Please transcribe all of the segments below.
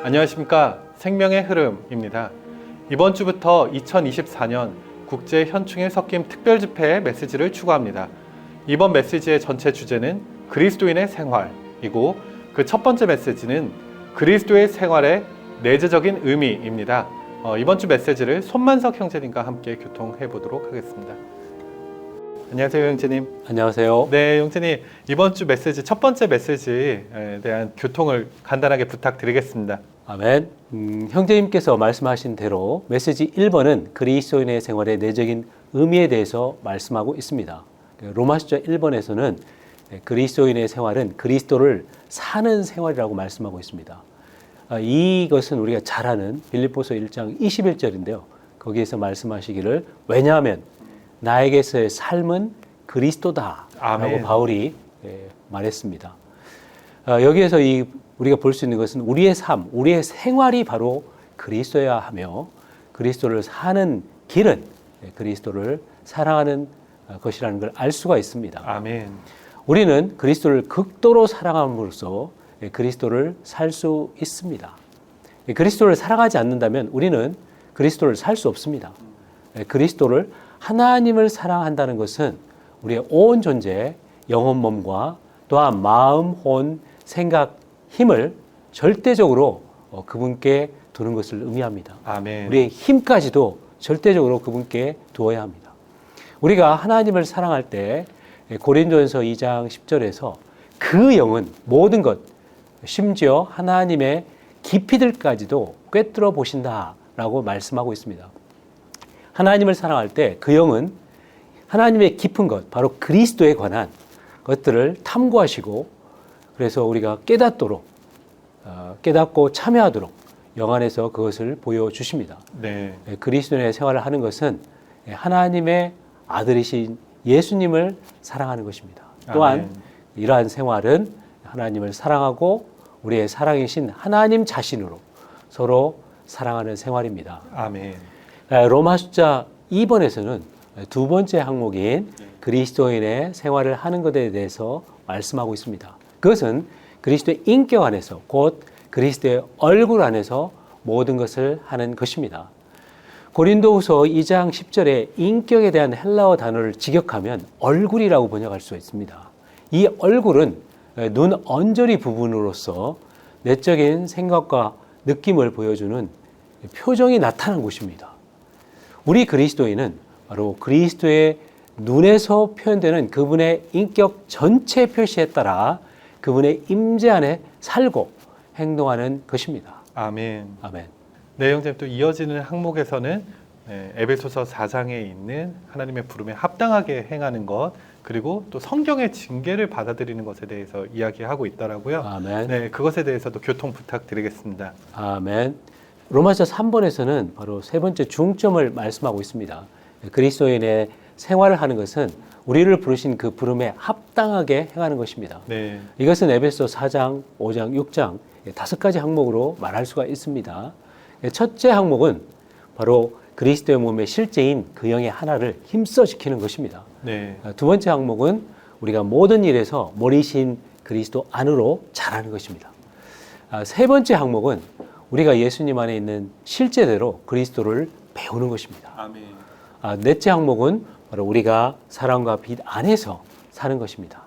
안녕하십니까. 생명의 흐름입니다. 이번 주부터 2024년 국제 현충일 섞임 특별 집회의 메시지를 추구합니다. 이번 메시지의 전체 주제는 그리스도인의 생활이고 그 첫 번째 메시지는 그리스도의 생활의 내재적인 의미입니다. 이번 주 메시지를 손만석 형제님과 함께 교통해 보도록 하겠습니다. 안녕하세요, 형제님. 안녕하세요. 네, 형제님. 이번 주 메시지, 첫 번째 메시지에 대한 교통을 간단하게 부탁드리겠습니다. 아멘. 형제님께서 말씀하신 대로 메시지 1번은 그리스도인의 생활의 내적인 의미에 대해서 말씀하고 있습니다. 로마서 1번에서는 그리스도인의 생활은 그리스도를 사는 생활이라고 말씀하고 있습니다. 이것은 우리가 잘 아는 빌립보서 1장 21절인데요. 거기에서 말씀하시기를 왜냐하면 나에게서의 삶은 그리스도다 라고 바울이 말했습니다. 여기에서 우리가 볼 수 있는 것은 우리의 삶, 우리의 생활이 바로 그리스도여야 하며 그리스도를 사는 길은 그리스도를 사랑하는 것이라는 걸 알 수가 있습니다. 아멘. 우리는 그리스도를 극도로 사랑함으로써 그리스도를 살 수 있습니다. 그리스도를 사랑하지 않는다면 우리는 그리스도를 살 수 없습니다. 그리스도를 하나님을 사랑한다는 것은 우리의 온 존재, 영혼, 몸과 또한 마음, 혼, 생각, 힘을 절대적으로 그분께 두는 것을 의미합니다. 아멘. 우리의 힘까지도 절대적으로 그분께 두어야 합니다. 우리가 하나님을 사랑할 때 고린도전서 2장 10절에서 그 영은 모든 것, 심지어 하나님의 깊이들까지도 꿰뚫어 보신다라고 말씀하고 있습니다. 하나님을 사랑할 때 그 영은 하나님의 깊은 것, 바로 그리스도에 관한 것들을 탐구하시고 그래서 우리가 깨닫고 참여하도록 영 안에서 그것을 보여주십니다. 네. 그리스도인의 생활을 하는 것은 하나님의 아들이신 예수님을 사랑하는 것입니다. 또한 아멘. 이러한 생활은 하나님을 사랑하고 우리의 사랑이신 하나님 자신으로 서로 사랑하는 생활입니다. 아멘. 로마서 2번에서는 두 번째 항목인 그리스도인의 생활을 하는 것에 대해서 말씀하고 있습니다. 그것은 그리스도의 인격 안에서 곧 그리스도의 얼굴 안에서 모든 것을 하는 것입니다. 고린도후서 2장 10절에 인격에 대한 헬라어 단어를 직역하면 얼굴이라고 번역할 수 있습니다. 이 얼굴은 눈 언저리 부분으로서 내적인 생각과 느낌을 보여주는 표정이 나타난 곳입니다. 우리 그리스도인은 바로 그리스도의 눈에서 표현되는 그분의 인격 전체 표시에 따라 그분의 임재 안에 살고 행동하는 것입니다. 아멘. 아멘. 네, 형제님. 또 이어지는 항목에서는 에베소서 4장에 있는 하나님의 부름에 합당하게 행하는 것, 그리고 또 성경의 징계를 받아들이는 것에 대해서 이야기하고 있더라고요. 아멘. 네, 그것에 대해서도 교통 부탁드리겠습니다. 아멘. 로마서 3번에서는 바로 세 번째 중점을 말씀하고 있습니다. 그리스도인의 생활을 하는 것은 우리를 부르신 그 부름에 합당하게 행하는 것입니다. 네. 이것은 에베소 4장, 5장, 6장 5가지 항목으로 말할 수가 있습니다. 첫째 항목은 바로 그리스도의 몸의 실제인 그 영의 하나를 힘써 지키는 것입니다. 네. 두 번째 항목은 우리가 모든 일에서 머리신 그리스도 안으로 자라는 것입니다. 세 번째 항목은 우리가 예수님 안에 있는 실제대로 그리스도를 배우는 것입니다. 아멘. 넷째 항목은 바로 우리가 사랑과 빛 안에서 사는 것입니다.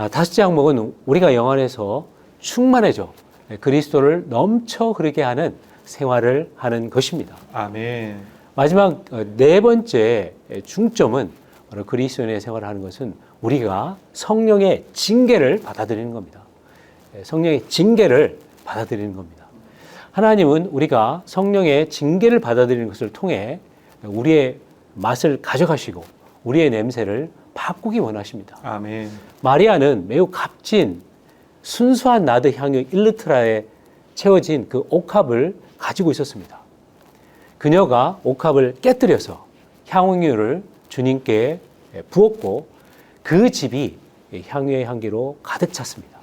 다섯째 항목은 우리가 영 안에서 충만해져 그리스도를 넘쳐 흐르게 하는 생활을 하는 것입니다. 아멘. 마지막 네 번째 중점은 바로 그리스도인의 생활을 하는 것은 우리가 성령의 징계를 받아들이는 겁니다. 성령의 징계를 받아들이는 겁니다. 하나님은 우리가 성령의 징계를 받아들이는 것을 통해 우리의 맛을 가져가시고 우리의 냄새를 바꾸기 원하십니다. 아멘. 마리아는 매우 값진 순수한 나드 향유 1리터에 채워진 그 옥합을 가지고 있었습니다. 그녀가 옥합을 깨뜨려서 향유를 주님께 부었고 그 집이 향유의 향기로 가득 찼습니다.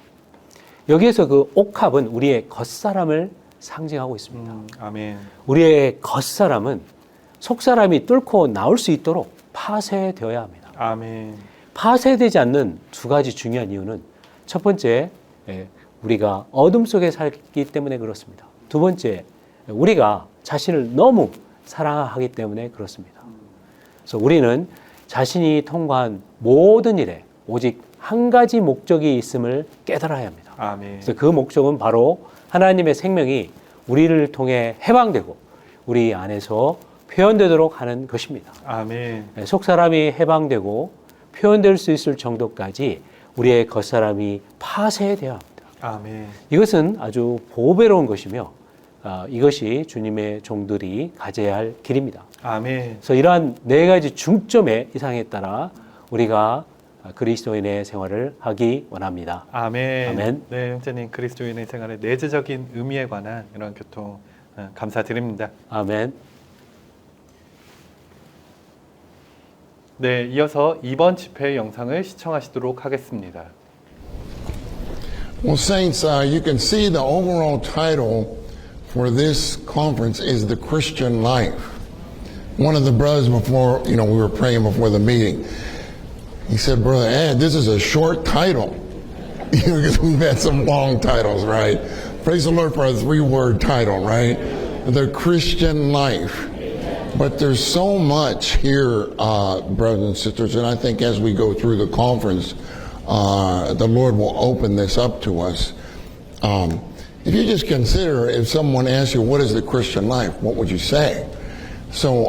여기에서 그 옥합은 우리의 겉사람을 상징하고 있습니다. 아멘. 우리의 겉사람은 속사람이 뚫고 나올 수 있도록 파쇄되어야 합니다. 아멘. 파쇄되지 않는 두 가지 중요한 이유는 첫 번째, 우리가 어둠 속에 살기 때문에 그렇습니다. 두 번째, 우리가 자신을 너무 사랑하기 때문에 그렇습니다. 그래서 우리는 자신이 통과한 모든 일에 오직 한 가지 목적이 있음을 깨달아야 합니다. 아멘. 그래서 그 목적은 바로 하나님의 생명이 우리를 통해 해방되고 우리 안에서 표현되도록 하는 것입니다. 아멘. 속 사람이 해방되고 표현될 수 있을 정도까지 우리의 겉사람이 파쇄되어야 합니다. 아멘. 이것은 아주 보배로운 것이며 이것이 주님의 종들이 가져야 할 길입니다. 아멘. 그래서 이러한 네 가지 중점의 이상에 따라 우리가 그리스도인의 생활을 하기 원합니다. 아멘. 아멘. 네, 형제님 그리스도인의 생활의 내재적인 의미에 관한 이런 교통 감사드립니다. 아멘. 네, 이어서 이번 집회 영상을 시청하시도록 하겠습니다. Well, Saints, you can see the overall title for this conference is The Christian Life. One of the brothers before, we were praying before the meeting. He said, Brother Ed, this is a short title. Because we've had some long titles, right? Praise the Lord for a 3-word title, right? The Christian Life. But there's so much here, brothers and sisters, and I think as we go through the conference, the Lord will open this up to us. If you just consider, if someone asks you, what is the Christian life, what would you say? So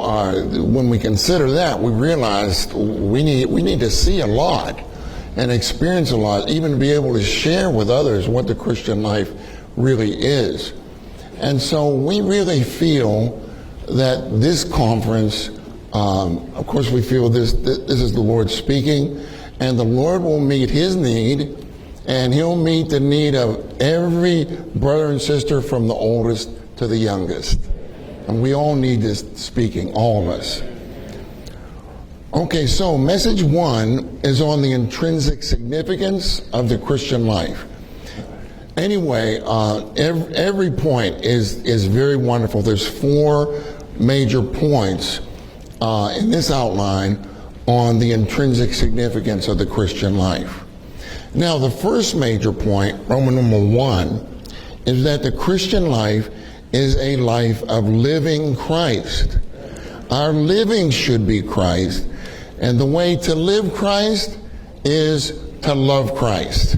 when we consider that, we realize we need to see a lot and experience a lot, even to be able to share with others what the Christian life really is. And so we really feel that this conference, of course we feel this is the Lord speaking, and the Lord will meet His need, and He'll meet the need of every brother and sister from the oldest to the youngest. And we all need this speaking, all of us. Okay, so message 1 is on the intrinsic significance of the Christian life. Anyway, every point is very wonderful. There's 4 major points in this outline on the intrinsic significance of the Christian life. Now, the first major point, Roman number 1, is that the Christian life is a life of living Christ. Our living should be Christ, and the way to live Christ is to love Christ.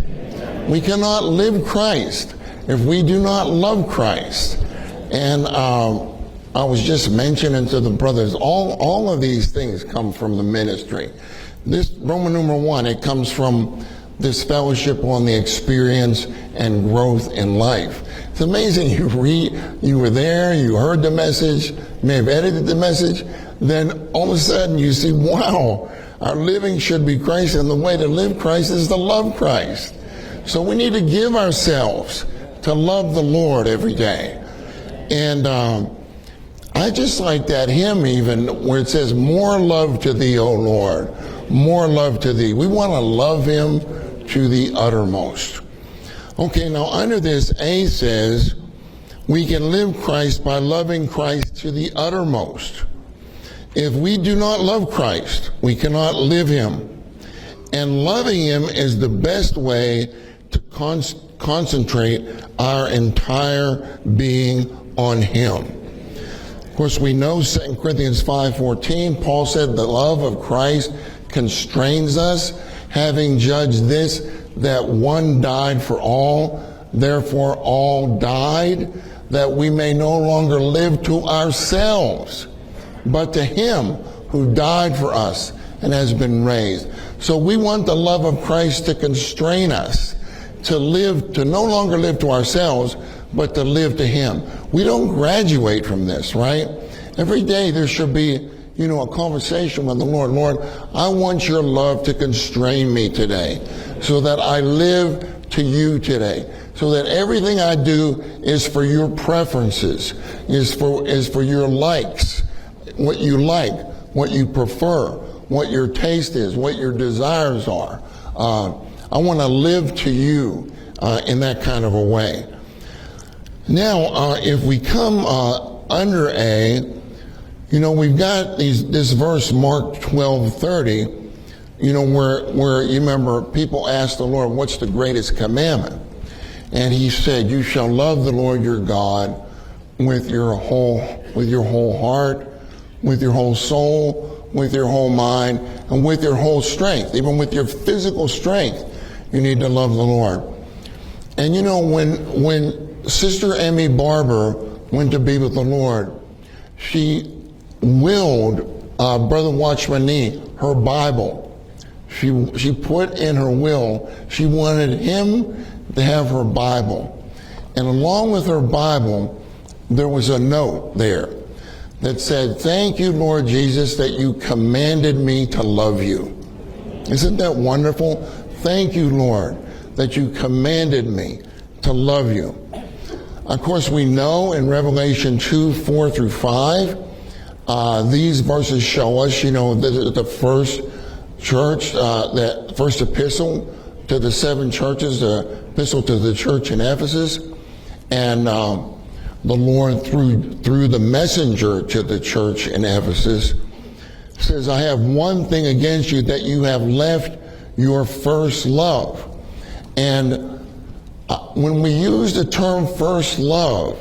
We cannot live Christ if we do not love Christ. And I was just mentioning to the brothers, all of these things come from the ministry. This Roman number 1, it comes from this fellowship on the experience and growth in life. It's amazing. You were there, you heard the message, may have edited the message, then all of a sudden you see, wow, our living should be Christ, and the way to live Christ is to love Christ. So we need to give ourselves to love the Lord every day. And I just like that hymn even where it says, more love to thee, O Lord, more love to thee. We want to love Him to the uttermost. Okay, now under this, A says, we can live Christ by loving Christ to the uttermost. If we do not love Christ, we cannot live Him. And loving Him is the best way to concentrate our entire being on Him. Of course, we know 2 Corinthians 5:14, Paul said the love of Christ constrains us, having judged this, that one died for all, therefore all died, that we may no longer live to ourselves, but to Him who died for us and has been raised. So we want the love of Christ to constrain us, to no longer live to ourselves, but to live to Him. We don't graduate from this, right? Every day there should be, a conversation with the Lord. Lord, I want your love to constrain me today so that I live to you today, so that everything I do is for your preferences, is for your likes, what you like, what you prefer, what your taste is, what your desires are. I want to live to you in that kind of a way. Now, if we come under A, we've got this verse, Mark 12:30, where you remember people ask the Lord, what's the greatest commandment? and he said, you shall love the Lord your God with your whole heart, with your whole soul, with your whole mind, and with your whole strength. Even with your physical strength, you need to love the Lord. And you know, when Sister Emmy Barber went to be with the Lord, she willed Brother Watchman Nee her Bible. She put in her will, she wanted him to have her Bible. And along with her Bible, there was a note there that said, thank you, Lord Jesus, that you commanded me to love you. Isn't that wonderful? Thank you, Lord, that you commanded me to love you. Of course, we know in Revelation 2:4 through 5, these verses show us, you know, the first church, that first epistle to the 7 churches, the epistle to the church in Ephesus, and the Lord through the messenger to the church in Ephesus says, I have one thing against you, that you have left your first love. And when we use the term first love,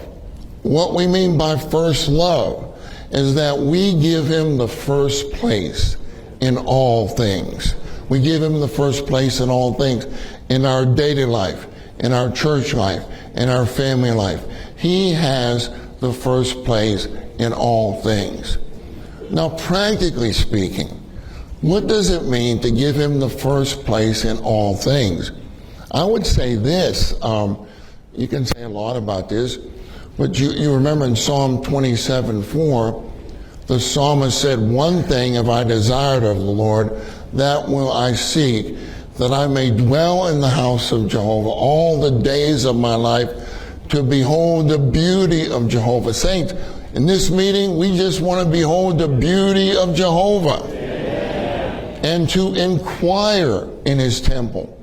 what we mean by first love is that we give him the first place in all things. We give him the first place in all things, in our daily life, in our church life, in our family life. He has the first place in all things. Now, practically speaking, what does it mean to give him the first place in all things? I would say this, you can say a lot about this, but you remember in Psalm 27:4, the psalmist said, one thing have I desired of the Lord, that will I seek, that I may dwell in the house of Jehovah all the days of my life, to behold the beauty of Jehovah. Saints, in this meeting, we just want to behold the beauty of Jehovah. Amen. And to inquire in his temple.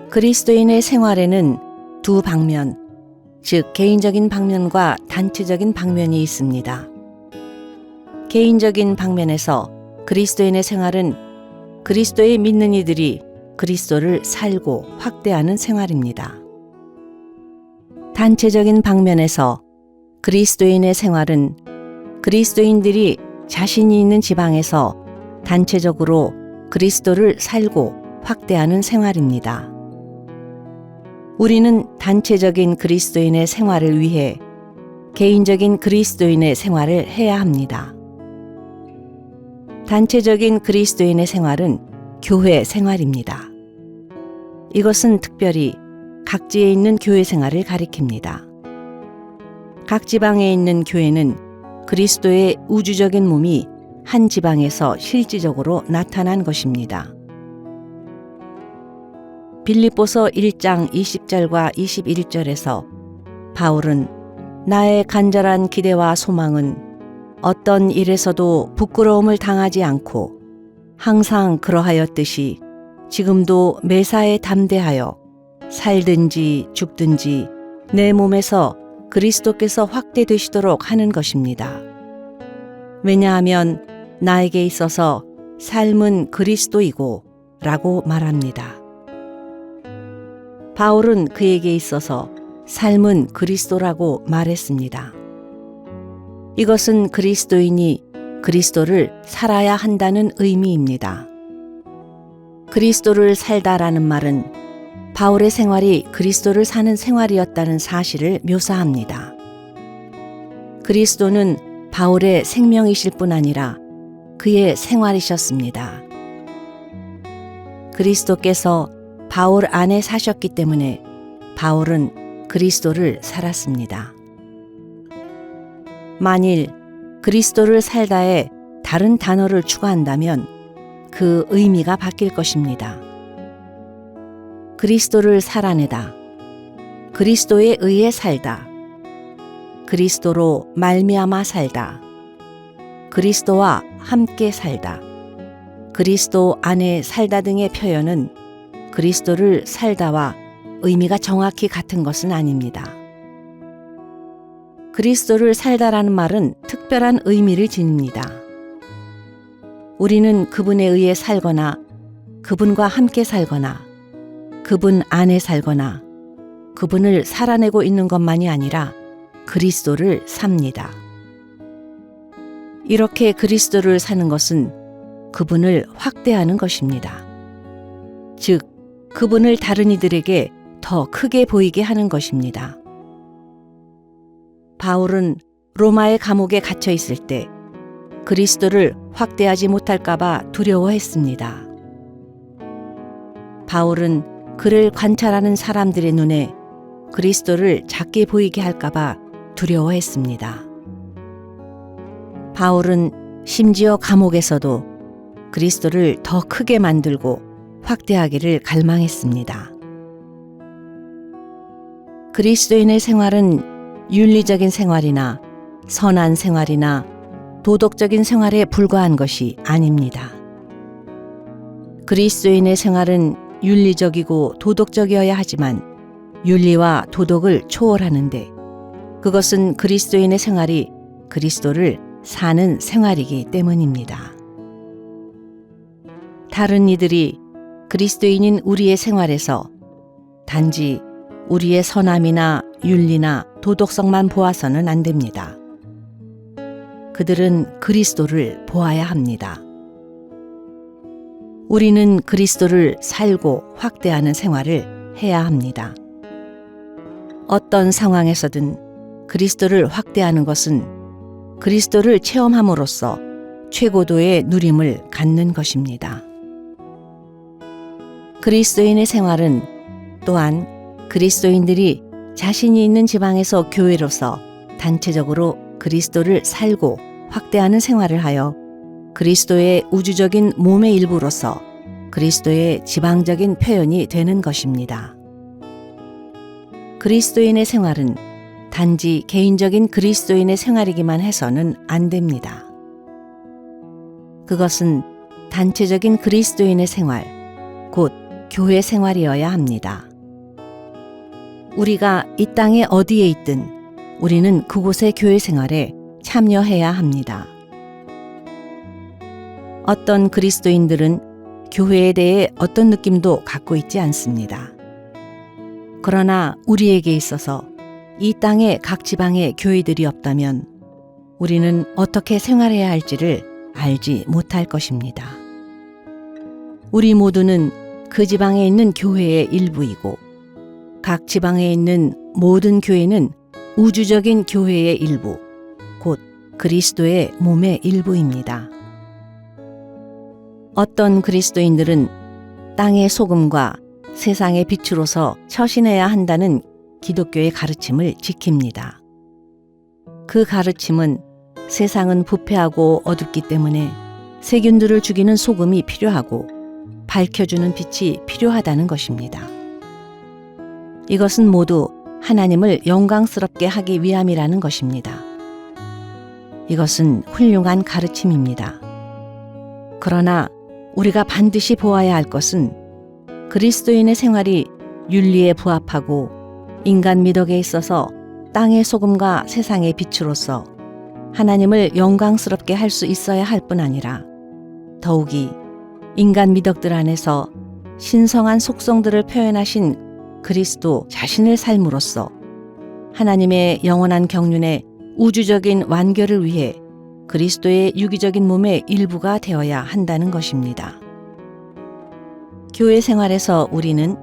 그리스도인의 생활에는 두 방면, 즉 개인적인 방면과 단체적인 방면이 있습니다. 개인적인 방면에서 그리스도인의 생활은 그리스도에 믿는 이들이 그리스도를 살고 확대하는 생활입니다. 단체적인 방면에서 그리스도인의 생활은 그리스도인들이 자신이 있는 지방에서 단체적으로 그리스도를 살고 확대하는 생활입니다. 우리는 단체적인 그리스도인의 생활을 위해 개인적인 그리스도인의 생활을 해야 합니다. 단체적인 그리스도인의 생활은 교회 생활입니다. 이것은 특별히 각지에 있는 교회 생활을 가리킵니다. 각 지방에 있는 교회는 그리스도의 우주적인 몸이 한 지방에서 실질적으로 나타난 것입니다. 빌립보서 1장 20절과 21절에서 바울은 나의 간절한 기대와 소망은 어떤 일에서도 부끄러움을 당하지 않고 항상 그러하였듯이 지금도 매사에 담대하여 살든지 죽든지 내 몸에서 그리스도께서 확대되시도록 하는 것입니다. 왜냐하면 나에게 있어서 삶은 그리스도이고 라고 말합니다. 바울은 그에게 있어서 삶은 그리스도라고 말했습니다. 이것은 그리스도인이 그리스도를 살아야 한다는 의미입니다. 그리스도를 살다라는 말은 바울의 생활이 그리스도를 사는 생활이었다는 사실을 묘사합니다. 그리스도는 바울의 생명이실 뿐 아니라 그의 생활이셨습니다. 그리스도께서 바울 안에 사셨기 때문에 바울은 그리스도를 살았습니다. 만일 그리스도를 살다에 다른 단어를 추가한다면 그 의미가 바뀔 것입니다. 그리스도를 살아내다, 그리스도에 의해 살다, 그리스도로 말미암아 살다, 그리스도와 함께 살다, 그리스도 안에 살다 등의 표현은 그리스도를 살다와 의미가 정확히 같은 것은 아닙니다. 그리스도를 살다라는 말은 특별한 의미를 지닙니다. 우리는 그분에 의해 살거나 그분과 함께 살거나 그분 안에 살거나 그분을 살아내고 있는 것만이 아니라 그리스도를 삽니다. 이렇게 그리스도를 사는 것은 그분을 확대하는 것입니다. 즉, 그분을 다른 이들에게 더 크게 보이게 하는 것입니다. 바울은 로마의 감옥에 갇혀 있을 때 그리스도를 확대하지 못할까봐 두려워했습니다. 바울은 그를 관찰하는 사람들의 눈에 그리스도를 작게 보이게 할까봐 두려워했습니다. 바울은 심지어 감옥에서도 그리스도를 더 크게 만들고 확대하기를 갈망했습니다. 그리스도인의 생활은 윤리적인 생활이나 선한 생활이나 도덕적인 생활에 불과한 것이 아닙니다. 그리스도인의 생활은 윤리적이고 도덕적이어야 하지만 윤리와 도덕을 초월하는데 그것은 그리스도인의 생활이 그리스도를 사는 생활이기 때문입니다. 다른 이들이 그리스도인인 우리의 생활에서 단지 우리의 선함이나 윤리나 도덕성만 보아서는 안 됩니다. 그들은 그리스도를 보아야 합니다. 우리는 그리스도를 살고 확대하는 생활을 해야 합니다. 어떤 상황에서든 그리스도를 확대하는 것은 그리스도를 체험함으로써 최고도의 누림을 갖는 것입니다. 그리스도인의 생활은 또한 그리스도인들이 자신이 있는 지방에서 교회로서 단체적으로 그리스도를 살고 확대하는 생활을 하여 그리스도의 우주적인 몸의 일부로서 그리스도의 지방적인 표현이 되는 것입니다. 그리스도인의 생활은 단지 개인적인 그리스도인의 생활이기만 해서는 안 됩니다. 그것은 단체적인 그리스도인의 생활, 곧 교회 생활이어야 합니다. 우리가 이 땅에 어디에 있든 우리는 그곳의 교회 생활에 참여해야 합니다. 어떤 그리스도인들은 교회에 대해 어떤 느낌도 갖고 있지 않습니다. 그러나 우리에게 있어서 이 땅의 각 지방에 교회들이 없다면 우리는 어떻게 생활해야 할지를 알지 못할 것입니다. 우리 모두는 그 지방에 있는 교회의 일부이고 각 지방에 있는 모든 교회는 우주적인 교회의 일부, 곧 그리스도의 몸의 일부입니다. 어떤 그리스도인들은 땅의 소금과 세상의 빛으로서 처신해야 한다는 기독교의 가르침을 지킵니다. 그 가르침은 세상은 부패하고 어둡기 때문에 세균들을 죽이는 소금이 필요하고 밝혀주는 빛이 필요하다는 것입니다. 이것은 모두 하나님을 영광스럽게 하기 위함이라는 것입니다. 이것은 훌륭한 가르침입니다. 그러나 우리가 반드시 보아야 할 것은 그리스도인의 생활이 윤리에 부합하고 인간 미덕에 있어서 땅의 소금과 세상의 빛으로서 하나님을 영광스럽게 할 수 있어야 할 뿐 아니라 더욱이 인간 미덕들 안에서 신성한 속성들을 표현하신 그리스도 자신을 삶으로써 하나님의 영원한 경륜의 우주적인 완결을 위해 그리스도의 유기적인 몸의 일부가 되어야 한다는 것입니다. 교회 생활에서 우리는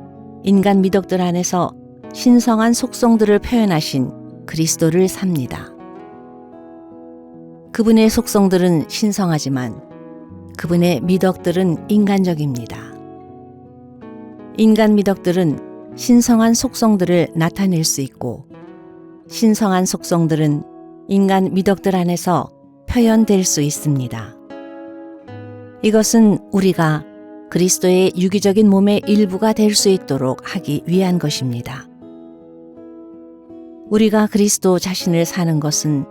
인간 미덕들 안에서 신성한 속성들을 표현하신 그리스도를 삽니다. 그분의 속성들은 신성하지만 그분의 미덕들은 인간적입니다. 인간 미덕들은 신성한 속성들을 나타낼 수 있고 신성한 속성들은 인간 미덕들 안에서 표현될 수 있습니다. 이것은 우리가 그리스도의 유기적인 몸의 일부가 될 수 있도록 하기 위한 것입니다. 우리가 그리스도 자신을 사는 것은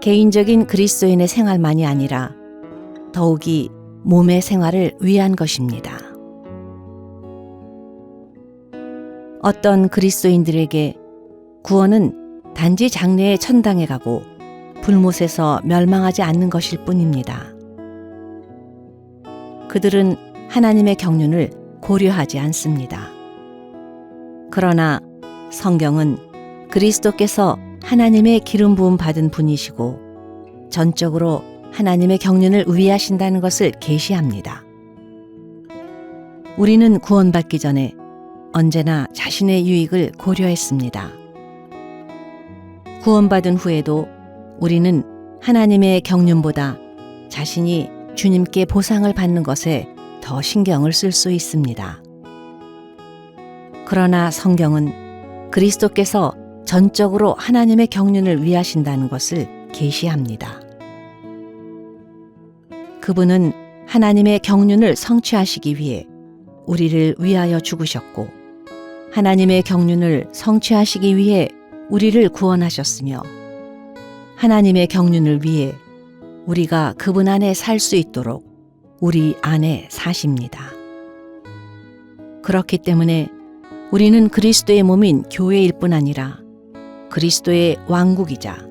개인적인 그리스도인의 생활만이 아니라 더욱이 몸의 생활을 위한 것입니다. 어떤 그리스도인들에게 구원은 단지 장래에 천당에 가고 불못에서 멸망하지 않는 것일 뿐입니다. 그들은 하나님의 경륜을 고려하지 않습니다. 그러나 성경은 그리스도께서 하나님의 기름 부음 받은 분이시고 전적으로 하나님의 경륜을 위하신다는 것을 계시합니다. 우리는 구원받기 전에 언제나 자신의 유익을 고려했습니다. 구원받은 후에도 우리는 하나님의 경륜보다 자신이 주님께 보상을 받는 것에 더 신경을 쓸 수 있습니다. 그러나 성경은 그리스도께서 전적으로 하나님의 경륜을 위하신다는 것을 계시합니다. 그분은 하나님의 경륜을 성취하시기 위해 우리를 위하여 죽으셨고 하나님의 경륜을 성취하시기 위해 우리를 구원하셨으며 하나님의 경륜을 위해 우리가 그분 안에 살 수 있도록 우리 안에 사십니다. 그렇기 때문에 우리는 그리스도의 몸인 교회일 뿐 아니라 그리스도의 왕국이자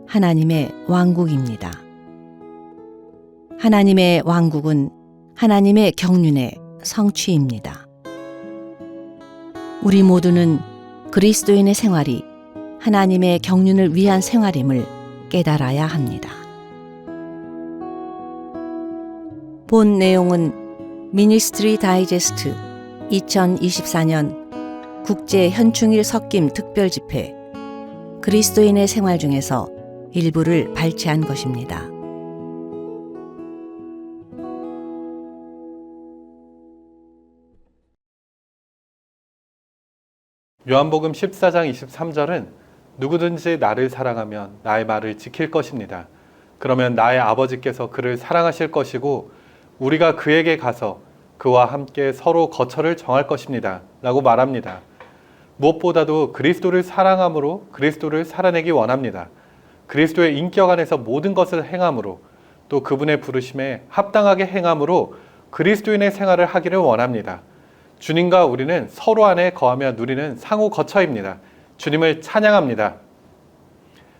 하나님의 왕국입니다. 하나님의 왕국은 하나님의 경륜의 성취입니다. 우리 모두는 그리스도인의 생활이 하나님의 경륜을 위한 생활임을 깨달아야 합니다. 본 내용은 미니스트리 다이제스트 2024년 국제 현충일 섞임 특별 집회 그리스도인의 생활 중에서 일부를 발췌한 것입니다. 요한복음 14장 23절은 누구든지 나를 사랑하면 나의 말을 지킬 것입니다. 그러면 나의 아버지께서 그를 사랑하실 것이고 우리가 그에게 가서 그와 함께 서로 거처를 정할 것입니다. 라고 말합니다. 무엇보다도 그리스도를 사랑함으로 그리스도를 살아내기 원합니다. 그리스도의 인격 안에서 모든 것을 행함으로 또 그분의 부르심에 합당하게 행함으로 그리스도인의 생활을 하기를 원합니다. 주님과 우리는 서로 안에 거하며 누리는 상호 거처입니다. 주님을 찬양합니다.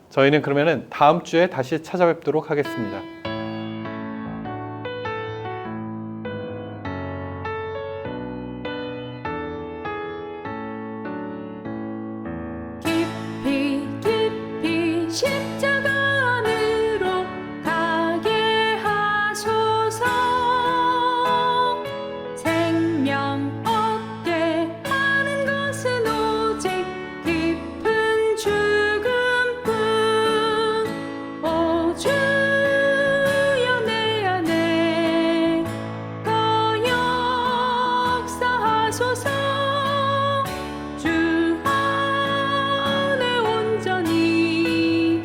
저희는 그러면 다음 주에 다시 찾아뵙도록 하겠습니다. 깊이 깊이 십자가 안으로 가게 하소서. 생명 얻게 하는 것은 오직 깊은 죽음뿐. 오 주여 내 안에 더 역사하소서. 주 안에 온전히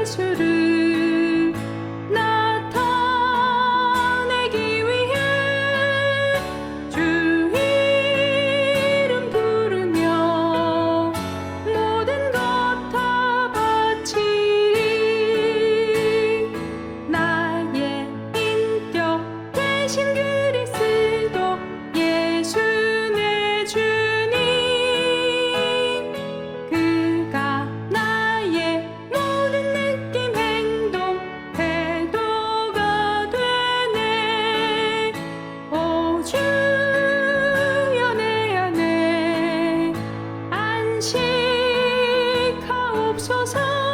예수를 나타내기 위해 주 이름 부르며 모든 것 다 바치리. 나의 인격 대신 그리스도 예수 내 주님, 그가 나의 모든 느낌 행동 태도가 되네. 오 주여 내 안에 안식하옵소서.